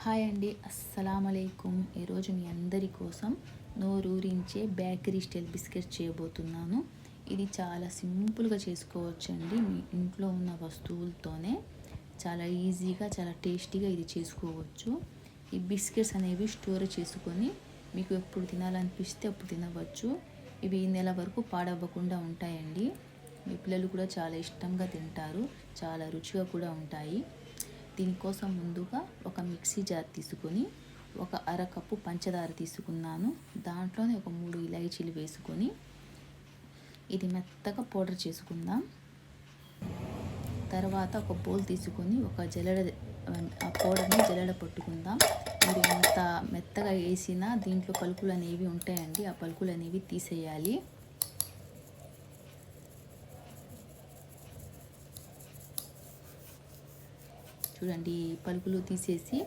Hi అండి, అస్సలం అలైకుం. ఈరోజు మీ అందరి కోసం నోరూరించే బేకరీ స్టైల్ బిస్కెట్ చేయబోతున్నాను. ఇది చాలా సింపుల్గా చేసుకోవచ్చండి. మీ ఇంట్లో ఉన్న వస్తువులతోనే చాలా ఈజీగా, చాలా టేస్టీగా ఇది చేసుకోవచ్చు. ఈ బిస్కెట్స్ అనేవి స్టోర్ చేసుకొని మీకు ఎప్పుడు తినాలనిపిస్తే అప్పుడు తినవచ్చు. ఇవి నెల వరకు పాడవ్వకుండా ఉంటాయండి. మీ పిల్లలు కూడా చాలా ఇష్టంగా తింటారు, చాలా రుచిగా కూడా ఉంటాయి. దీనికోసం ముందుగా ఒక మిక్సీ జార్ తీసుకొని ఒక అరకప్పు పంచదార తీసుకున్నాను. దాంట్లోనే ఒక 3 ఇలాచీలు వేసుకొని ఇది మెత్తగా పౌడర్ చేసుకుందాం. తర్వాత ఒక బౌల్ తీసుకొని ఆ పౌడర్ని జల్లెడ పట్టుకుందాం. మీరు ఎంత మెత్తగా వేసినా దీంట్లో పలుకులు అనేవి ఉంటాయండి, ఆ పలుకులు అనేవి తీసేయాలి. చూడండి, పలుకులు తీసేసి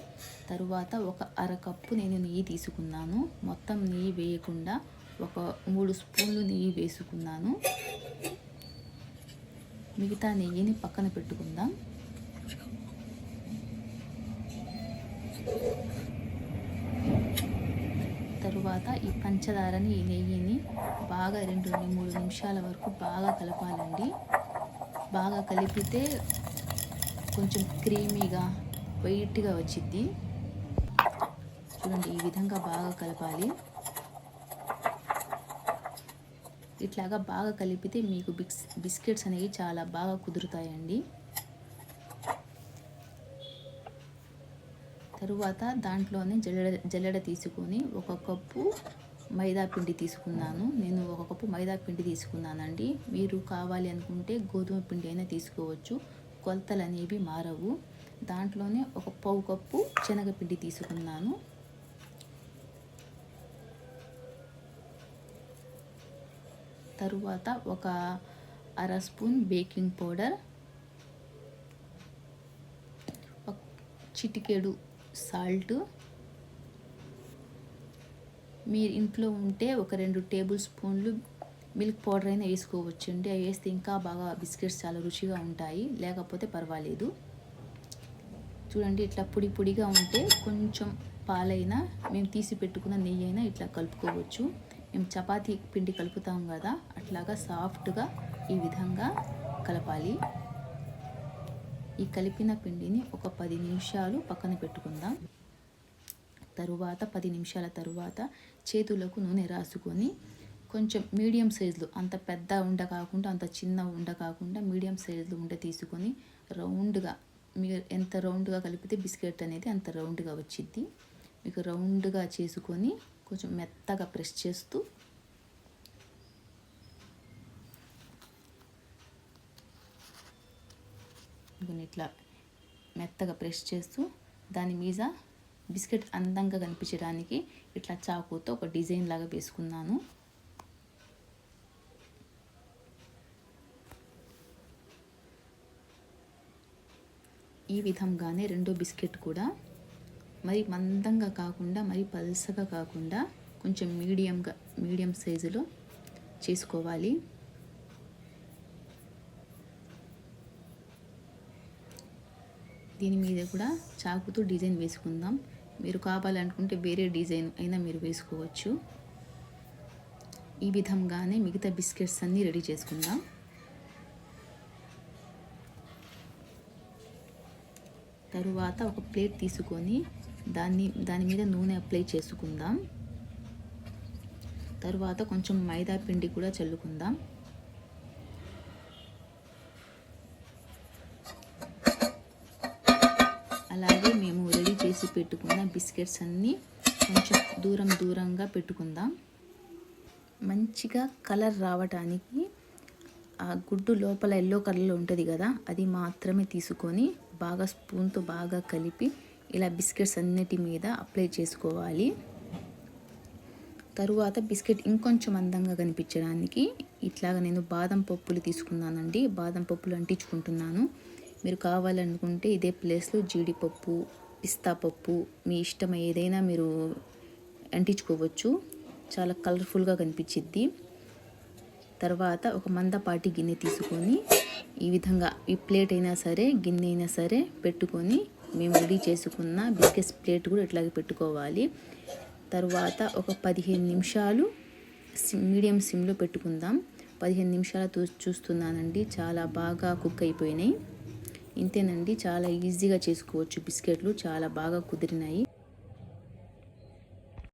తరువాత ఒక అరకప్పు నేను నెయ్యి తీసుకున్నాను. మొత్తం నెయ్యి వేయకుండా ఒక 3 స్పూన్లు నెయ్యి వేసుకున్నాను. మిగతా నెయ్యిని పక్కన పెట్టుకుందాం. తరువాత ఈ పంచదారని, ఈ నెయ్యిని బాగా 2-3 నిమిషాల వరకు బాగా కలపాలండి. బాగా కలిపితే కొంచెం క్రీమీగా, వైట్గా వచ్చింది. చూడండి, ఈ విధంగా బాగా కలపాలి. ఇట్లాగా బాగా కలిపితే మీకు బిస్కెట్స్ అనేవి చాలా బాగా కుదురుతాయండి. తరువాత దాంట్లోనే జల్లెడ తీసుకొని ఒక కప్పు మైదా పిండి తీసుకున్నాను. నేను ఒక కప్పు మైదా పిండి తీసుకున్నానండి. మీరు కావాలి అనుకుంటే గోధుమ పిండి అయినా తీసుకోవచ్చు, కొలతలు అనేవి మారవు. దాంట్లోనే ఒక పావు కప్పు శనగపిండి తీసుకున్నాను. తరువాత ఒక అర స్పూన్ బేకింగ్ పౌడర్, ఒక చిటికెడు సాల్ట్, మీరు ఇంట్లో ఉంటే ఒక 2 టేబుల్ స్పూన్లు మిల్క్ పౌడర్ అయినా వేసుకోవచ్చండి. అవి వేస్తే ఇంకా బాగా బిస్కెట్స్ చాలా రుచిగా ఉంటాయి, లేకపోతే పర్వాలేదు. చూడండి, ఇట్లా పొడి పొడిగా ఉంటే కొంచెం పాలైనా, మేము తీసి పెట్టుకున్న నెయ్యి అయినా ఇట్లా కలుపుకోవచ్చు. మేము చపాతీ పిండి కలుపుతాం కదా, అట్లాగా సాఫ్ట్గా ఈ విధంగా కలపాలి. ఈ కలిపిన పిండిని ఒక 10 నిమిషాలు పక్కన పెట్టుకుందాం. తరువాత 10 నిమిషాల తరువాత చేతులకు నూనె రాసుకొని కొంచెం మీడియం సైజులో, అంత పెద్ద ఉండ కాకుండా అంత చిన్న ఉండ కాకుండా మీడియం సైజులో ఉండ తీసుకొని రౌండ్గా, మీరు ఎంత రౌండ్గా కలిపితే బిస్కెట్ అనేది అంత రౌండ్గా వచ్చింది. మీకు రౌండ్గా చేసుకొని కొంచెం మెత్తగా ప్రెస్ చేస్తూ ఇట్లా మెత్తగా ప్రెస్ చేస్తూ దాని మీద బిస్కెట్ అందంగా కనిపించడానికి ఇట్లా చాకుతో ఒక డిజైన్ లాగా వేసుకున్నాను. ఈ విధంగానే రెండో బిస్కెట్ కూడా మరి మందంగా కాకుండా, మరి పల్సగా కాకుండా కొంచెం మీడియం సైజులో చేసుకోవాలి. దీని మీద కూడా చాకుతో డిజైన్ వేసుకుందాం. మీరు కావాలనుకుంటే వేరే డిజైన్ అయినా మీరు వేసుకోవచ్చు. ఈ విధంగానే మిగతా బిస్కెట్స్ అన్నీ రెడీ చేసుకుందాం. తరువాత ఒక ప్లేట్ తీసుకొని దాని మీద నూనె అప్లై చేసుకుందాం. తరువాత కొంచెం మైదా పిండి కూడా చల్లుకుందాం. అలాగే మేము రెడీ చేసి పెట్టుకున్న బిస్కెట్స్ అన్నీ కొంచెం దూరంగా పెట్టుకుందాం. మంచిగా కలర్ రావటానికి ఆ గుడ్డు లోపల ఎల్లో కలర్లో ఉంటుంది కదా, అది మాత్రమే తీసుకొని బాగా స్పూన్తో బాగా కలిపి ఇలా బిస్కెట్స్ అన్నిటి మీద అప్లై చేసుకోవాలి. తరువాత బిస్కెట్ ఇంకొంచెం అందంగా కనిపించడానికి ఇట్లాగా నేను బాదం పప్పులు తీసుకున్నానండి. బాదం పప్పులు అంటించుకుంటున్నాను. మీరు కావాలనుకుంటే ఇదే ప్లేస్లో జీడిపప్పు, పిస్తా పప్పు, మీ ఇష్టం ఏదైనా మీరు అంటించుకోవచ్చు. చాలా కలర్ఫుల్గా కనిపించిద్ది. తర్వాత ఒక మందపాటి గిన్నె తీసుకొని ఈ విధంగా, ఈ ప్లేట్ అయినా సరే గిన్నె అయినా సరే పెట్టుకొని మేము రెడీ చేసుకున్న బిస్కెట్స్ ప్లేట్ కూడా ఇట్లాగే పెట్టుకోవాలి. తర్వాత ఒక 15 నిమిషాలు మీడియం సిమ్లో పెట్టుకుందాం. 15 నిమిషాలు చూస్తున్నానండి, చాలా బాగా కుక్ అయిపోయినాయి. ఇంతేనండి, చాలా ఈజీగా చేసుకోవచ్చు బిస్కెట్లు, చాలా బాగా కుదిరినాయి.